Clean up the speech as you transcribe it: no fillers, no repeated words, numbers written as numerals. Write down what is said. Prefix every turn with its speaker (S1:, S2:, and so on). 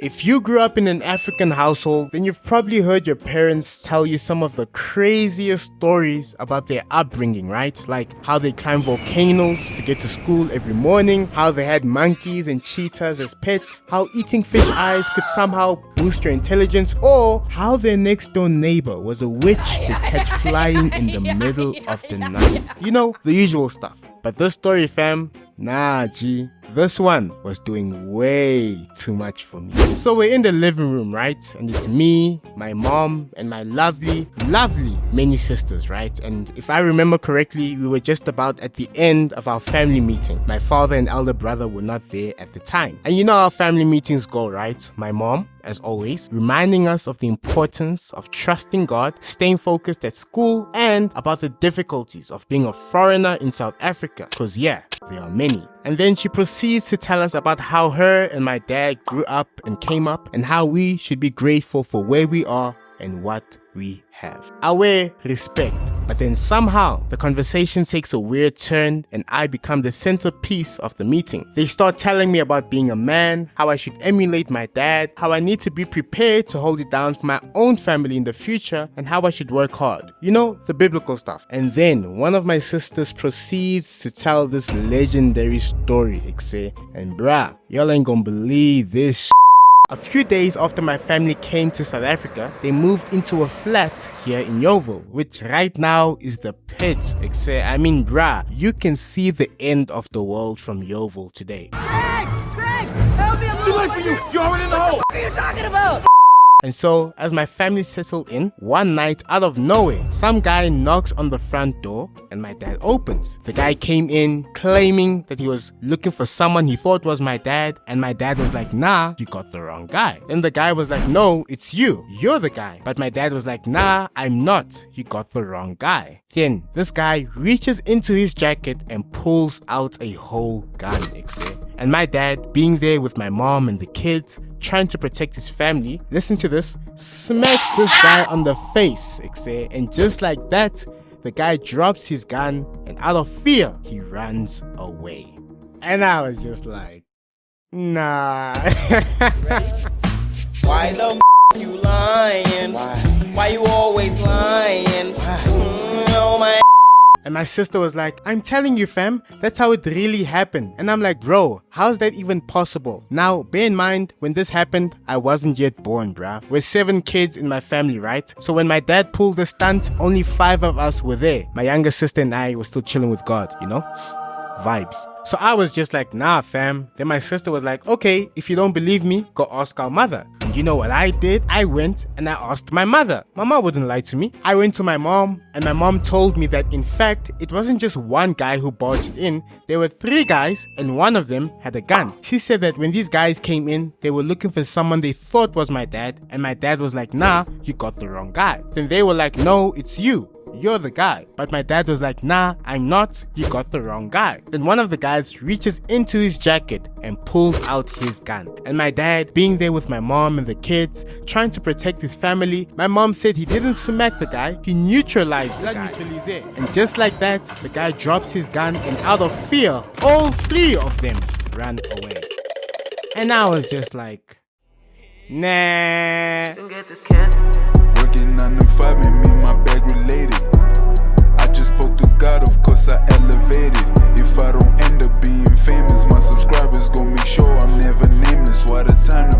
S1: If you grew up in an African household, then you've probably heard your parents tell you some of the craziest stories about their upbringing, right? Like how they climbed volcanoes to get to school every morning, how they had monkeys and cheetahs as pets, how eating fish eyes could somehow boost your intelligence, or how their next door neighbor was a witch that catch flying in the middle of the night. You know, the usual stuff. But this story, fam, nah, G. This one was doing way too much for me. So we're in the living room, right? And it's me, my mom, and my lovely many sisters, right? And if I remember correctly, we were just about at the end of our family meeting. My father and elder brother were not there at the time. And you know how family meetings go, right? My mom, as always, reminding us of the importance of trusting God, staying focused at school, and about the difficulties of being a foreigner in South Africa. Cause yeah, there are many. And then she proceeds to tell us about how her and my dad grew up and came up, and how we should be grateful for where we are and what we have. Our respect. But then somehow the conversation takes a weird turn and I become the centerpiece of the meeting. They start telling me about being a man, how I should emulate my dad, how I need to be prepared to hold it down for my own family in the future, and how I should work hard. You know, the biblical stuff. And then one of my sisters proceeds to tell this legendary story, and bruh, y'all ain't gonna believe this. A few days after my family came to South Africa, they moved into a flat here in Yeoville, which right now is the pit. I mean, bruh, you can see the end of the world from Yeoville today.
S2: Greg, help me! It's too late for you. You're already in the hole. What are you talking about?
S1: And so, as my family settled in, one night out of nowhere, some guy knocks on the front door and my dad opens. The guy came in claiming that he was looking for someone he thought was my dad, and my dad was like, nah, you got the wrong guy. Then the guy was like, no, it's you. You're the guy. But my dad was like, nah, I'm not. You got the wrong guy. Then this guy reaches into his jacket and pulls out a whole gun, And my dad, being there with my mom and the kids, trying to protect his family, listen to this, smacks this guy on the face, and just like that, the guy drops his gun and out of fear, he runs away. And I was just like, nah.
S3: Why the you lying? Why you always lying? Oh my.
S1: And my sister was like, I'm telling you fam, that's how it really happened. And I'm like, bro, how's that even possible? Now, bear in mind, when this happened, I wasn't yet born, bruh. We're 7 kids in my family, right? So when my dad pulled the stunt, only 5 of us were there. My younger sister and I were still chilling with God, you know? Vibes. So I was just like, nah fam. Then my sister was like, okay, if you don't believe me, go ask our mother. And you know what I did? I went and I asked my mother. My mom wouldn't lie to me. I went to my mom and my mom told me that in fact, it wasn't just one guy who barged in. There were 3 guys and one of them had a gun. She said that when these guys came in, they were looking for someone they thought was my dad, and my dad was like, nah, you got the wrong guy. Then they were like, no, it's you. You're the guy. But my dad was like, nah, I'm not. You got the wrong guy. Then one of the guys reaches into his jacket and pulls out his gun. And my dad, being there with my mom and the kids, trying to protect his family, my mom said he didn't smack the guy, he neutralized the guy. And just like that, the guy drops his gun and out of fear, all 3 of them ran away. And I was just like, nah.
S4: Working 9 to 5 made me my bag related. I just spoke to God, of course I elevated. If I don't end up being famous, my subscribers gon' make sure I'm never nameless. Why the time